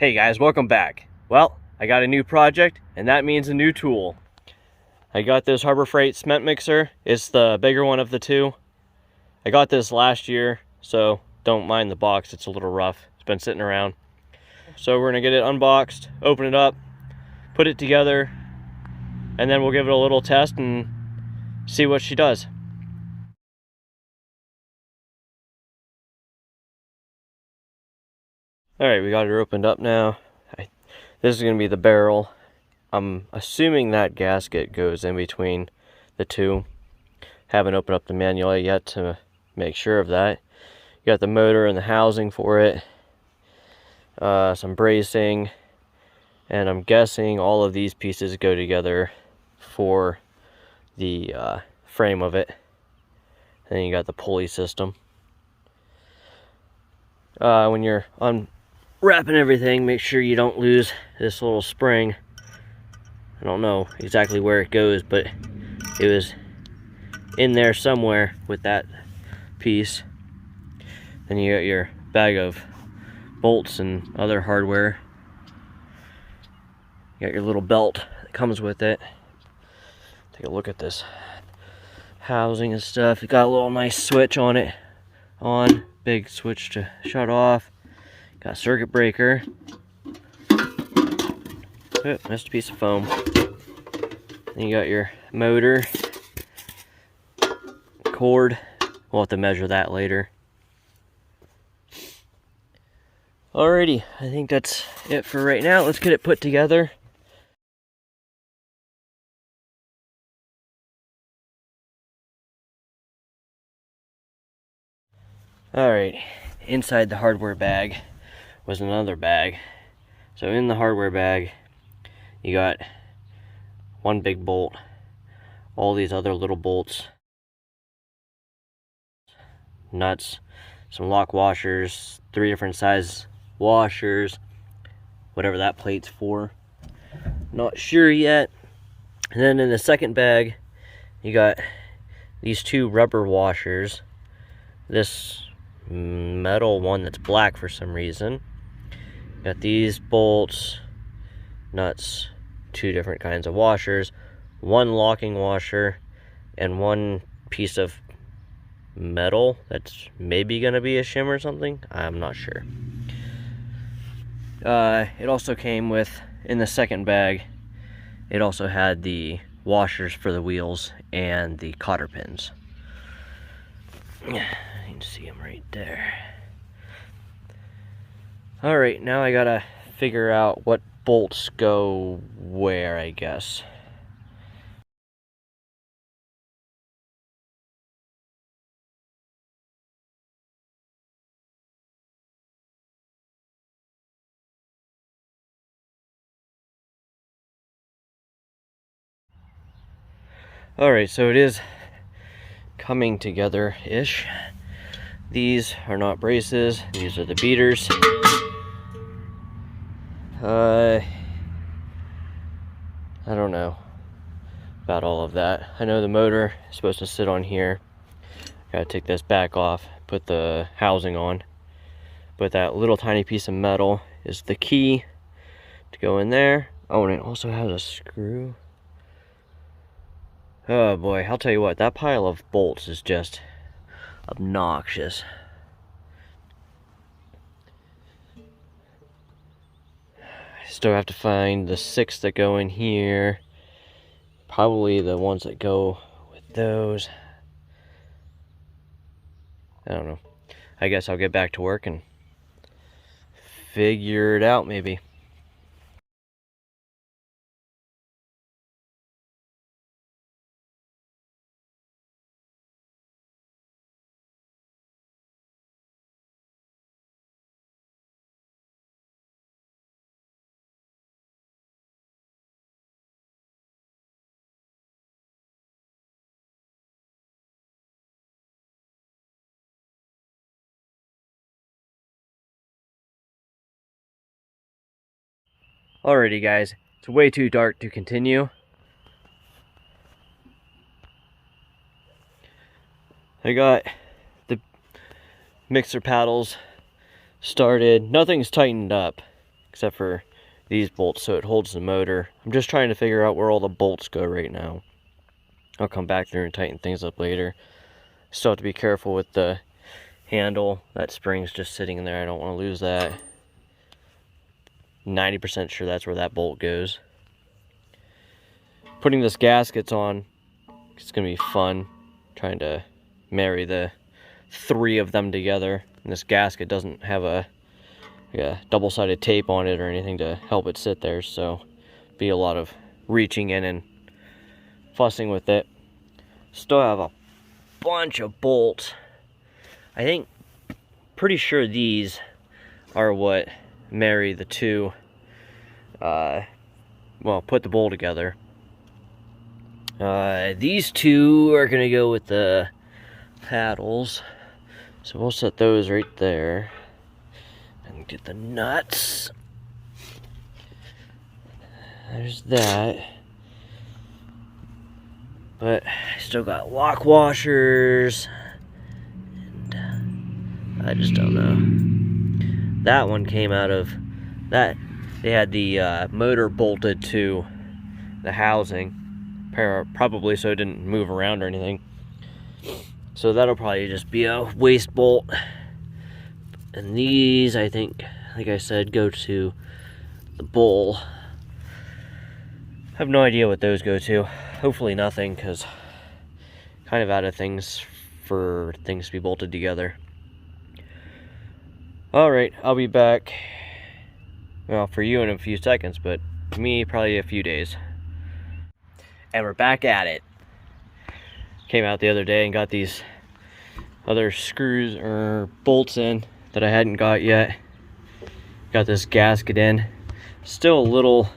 Hey guys, welcome back. Well, I got a new project, and that means a new tool. I got this Harbor Freight cement mixer. It's the bigger one of the two. I got this last year, so don't mind the box. It's a little rough. It's been sitting around. So we're gonna get it unboxed, open it up, put it together, and then we'll give it a little test and see what she does. Alright, we got her opened up now. This is gonna be the barrel. I'm assuming that gasket goes in between the two. Haven't opened up the manual yet to make sure of that. You got the motor and the housing for it, some bracing, and I'm guessing all of these pieces go together for the frame of it. And then you got the pulley system. When you're unwrapping everything, make sure you don't lose this little spring. I don't know exactly where it goes, but it was in there somewhere with that piece. Then you got your bag of bolts and other hardware. You got your little belt that comes with it. Take a look at this housing and stuff. It got a little nice switch on it. On, big switch to shut off. Got a circuit breaker. Oh, missed a piece of foam. Then you got your motor, cord. We'll have to measure that later. Alrighty, I think that's it for right now. Let's get it put together. Alright, inside the hardware bag was another bag. So in the hardware bag, you got one big bolt, all these other little bolts, nuts, some lock washers, 3 different size washers, whatever that plate's for. Not sure yet. And then in the second bag, you got these 2 rubber washers. This metal one that's black for some reason. Got these bolts, nuts, 2 different kinds of washers, 1 locking washer, and 1 piece of metal that's maybe gonna be a shim or something. I'm not sure. It also came with, in the second bag, it also had the washers for the wheels and the cotter pins. You can see them right there. Alright, now I gotta figure out what bolts go where, I guess. Alright, so it is coming together-ish. These are not braces, these are the beaters. I don't know about all of that. I know the motor is supposed to sit on here. Gotta take this back off, put the housing on. But that little tiny piece of metal is the key to go in there. Oh, and it also has a screw. Oh boy, I'll tell you what, that pile of bolts is just obnoxious. Still have to find the 6 that go in here. Probably the ones that go with those. I don't know. I guess I'll get back to work and figure it out maybe. Alrighty guys, it's way too dark to continue. I got mixer paddles started. Nothing's tightened up. except for these bolts, so it holds the motor. I'm just trying to figure out where all the bolts go right now. I'll come back through and tighten things up later. Still have to be careful with the handle. That spring's just sitting in there. I don't want to lose that. 90% sure that's where that bolt goes. Putting this gaskets on, it's gonna be fun trying to marry the 3 of them together. And this gasket doesn't have a double-sided tape on it or anything to help it sit there, so be a lot of reaching in and fussing with it. Still have a bunch of bolts. I think, pretty sure these are what marry the two, well, put the bowl together. These 2 are gonna go with the paddles, so we'll set those right there and get the nuts. There's that. But I still got lock washers, and I just don't know. That one came out of that. They had the motor bolted to the housing, probably so it didn't move around or anything. So that'll probably just be a waste bolt. And these, I think, like I said, go to the bowl. I have no idea what those go to. Hopefully nothing, because kind of out of things for things to be bolted together. Alright, I'll be back, well, for you in a few seconds, but me, probably a few days. And we're back at it. Came out the other day and got these other screws or bolts in that I hadn't got yet. Got this gasket in. Still a little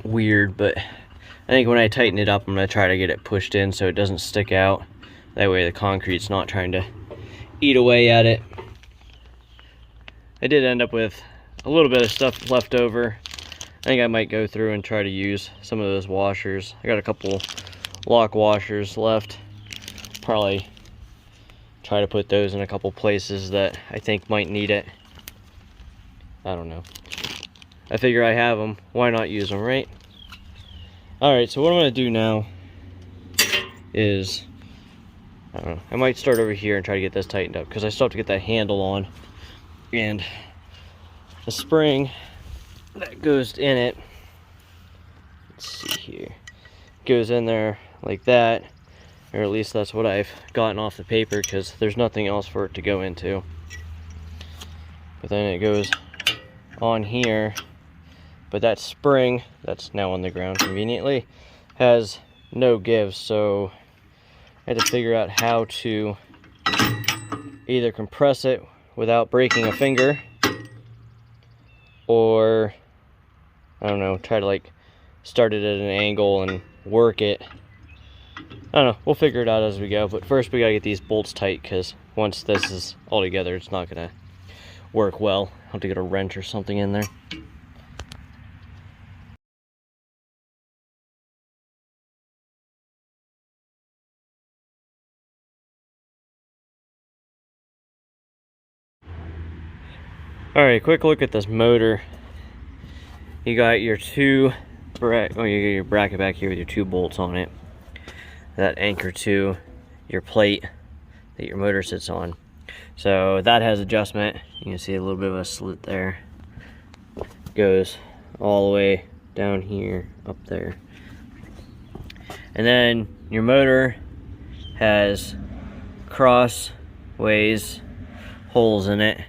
weird, but I think when I tighten it up, I'm going to try to get it pushed in so it doesn't stick out. That way the concrete's not trying to eat away at it. I did end up with a little bit of stuff left over. I think I might go through and try to use some of those washers. I got a couple lock washers left. Probably try to put those in a couple places that I think might need it. I don't know. I figure I have them. Why not use them, right? Alright, so what I'm going to do now is, I don't know, I might start over here and try to get this tightened up, because I still have to get that handle on. And the spring that goes in it, let's see here, goes in there like that, or at least that's what I've gotten off the paper, because there's nothing else for it to go into. But then it goes on here. But that spring, that's now on the ground conveniently, has no give, so I had to figure out how to either compress it without breaking a finger, or, I don't know, try to like start it at an angle and work it. I don't know, we'll figure it out as we go, but first we gotta get these bolts tight, because once this is all together, it's not gonna work well. I'll have to get a wrench or something in there. Alright, quick look at this motor. You got your you got your bracket back here with your 2 bolts on it that anchor to your plate that your motor sits on. So that has adjustment. You can see a little bit of a slit there. Goes all the way down here, up there. And then your motor has crossways holes in it,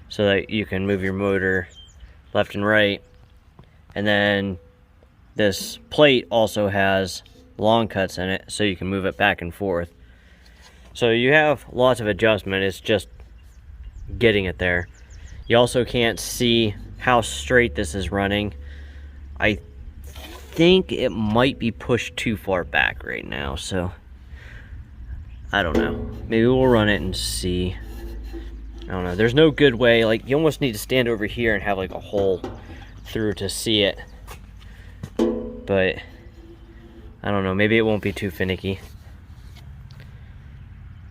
so that you can move your motor left and right. And then this plate also has long cuts in it, so you can move it back and forth. So you have lots of adjustment, it's just getting it there. You also can't see how straight this is running. I think it might be pushed too far back right now, so I don't know. Maybe we'll run it and see. I don't know, there's no good way, like you almost need to stand over here and have like a hole through to see it. But I don't know, maybe it won't be too finicky.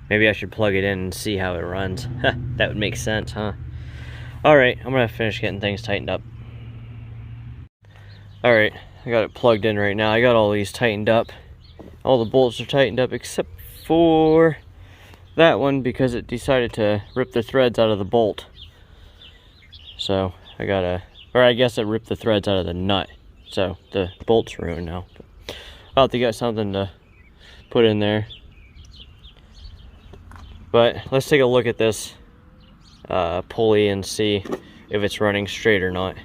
Maybe I should plug it in and see how it runs. That would make sense, huh? Alright, I'm gonna finish getting things tightened up. Alright, I got it plugged in right now. I got all these tightened up. All the bolts are tightened up except for that one because it decided to rip the threads out of the bolt. So I gotta, or I guess it ripped the threads out of the nut. So the bolt's ruined now. I'll have to get something to put in there. But let's take a look at this pulley and see if it's running straight or not.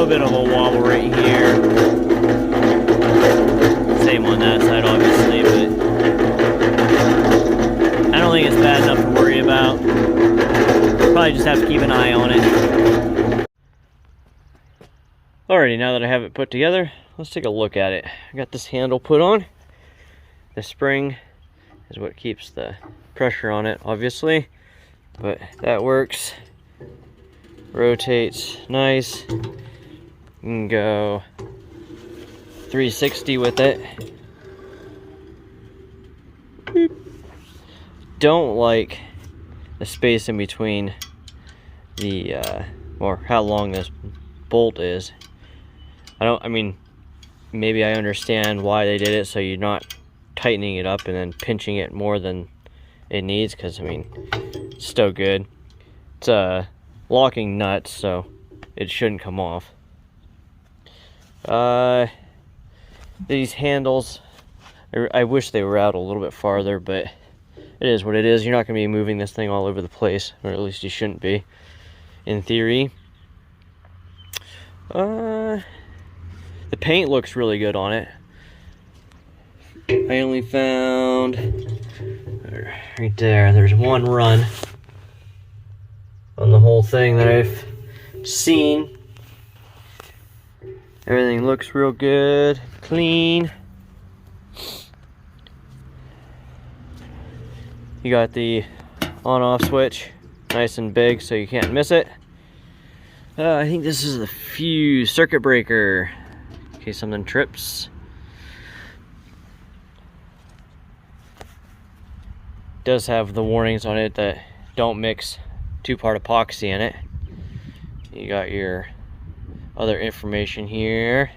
Bit of a wobble right here. Same on that side, obviously, but I don't think it's bad enough to worry about. Probably just have to keep an eye on it. Alrighty, now that I have it put together, let's take a look at it. I got this handle put on. The spring is what keeps the pressure on it, obviously, but that works. Rotates nice. You can go 360 with it. Beep. Don't like the space in between the or how long this bolt is. I mean, maybe I understand why they did it, so you're not tightening it up and then pinching it more than it needs, because I mean, it's still good. It's locking nuts, so it shouldn't come off. These handles, I wish they were out a little bit farther, but it is what it is. You're not going to be moving this thing all over the place, or at least you shouldn't be, in theory. The paint looks really good on it. I only found, right there's one run on the whole thing that I've seen. Everything looks real good, clean. You got the on-off switch, nice and big so you can't miss it. I think this is the fuse circuit breaker, in case something trips. It does have the warnings on it that don't mix two-part epoxy in it. You got your other information here.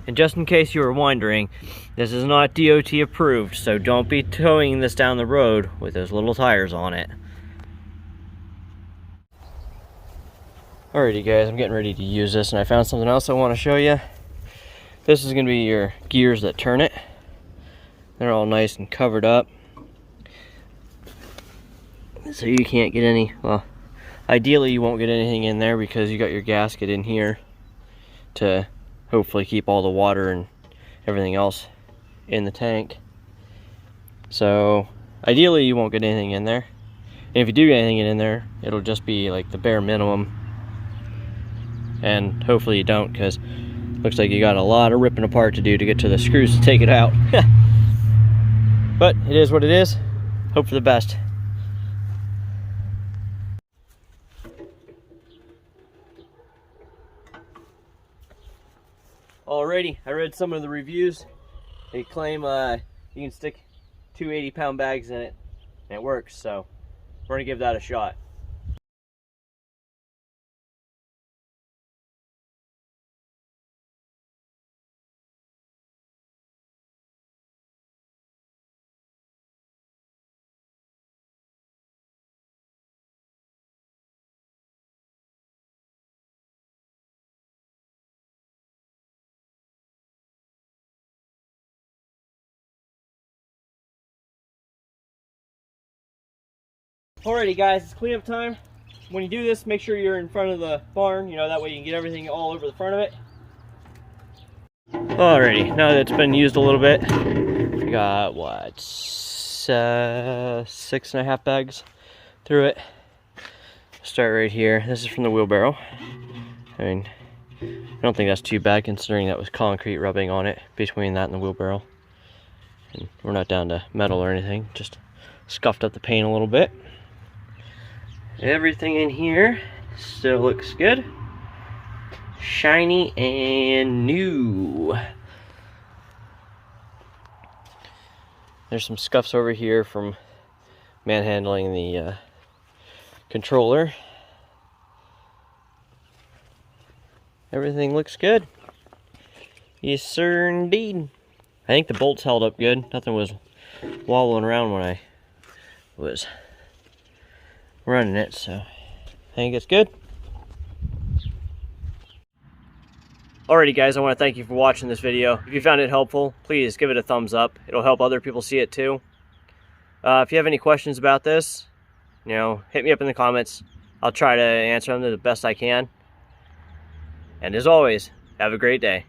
And just in case you were wondering, this is not DOT approved, so don't be towing this down the road with those little tires on it. Alrighty guys, I'm getting ready to use this, and I found something else I want to show you. This is going to be your gears that turn it. They're all nice and covered up, so you can't get any, well, ideally you won't get anything in there because you got your gasket in here to hopefully keep all the water and everything else in the tank. So ideally you won't get anything in there. And if you do get anything in there, it'll just be like the bare minimum. And hopefully you don't, because looks like you got a lot of ripping apart to do to get to the screws to take it out. But it is what it is. Hope for the best. Alrighty, I read some of the reviews. They claim you can stick 2 80-pound bags in it, and it works, so we're gonna give that a shot. Alrighty guys, it's cleanup time. When you do this, make sure you're in front of the barn, you know, that way you can get everything all over the front of it. Alrighty, now that it's been used a little bit, we got what, 6.5 bags through it. Start right here. This is from the wheelbarrow. I mean, I don't think that's too bad considering that was concrete rubbing on it between that and the wheelbarrow. And we're not down to metal or anything, just scuffed up the paint a little bit. Everything in here still looks good. shiny and new. There's some scuffs over here from manhandling the controller. Everything looks good. Yes, sir, indeed. I think the bolts held up good. Nothing was wobbling around when I was running it, so I think it's good. Alrighty guys, I want to thank you for watching this video. If you found it helpful, please give it a thumbs up. It'll help other people see it too. If you have any questions about this, hit me up in the comments. I'll try to answer them the best I can. And as always, have a great day.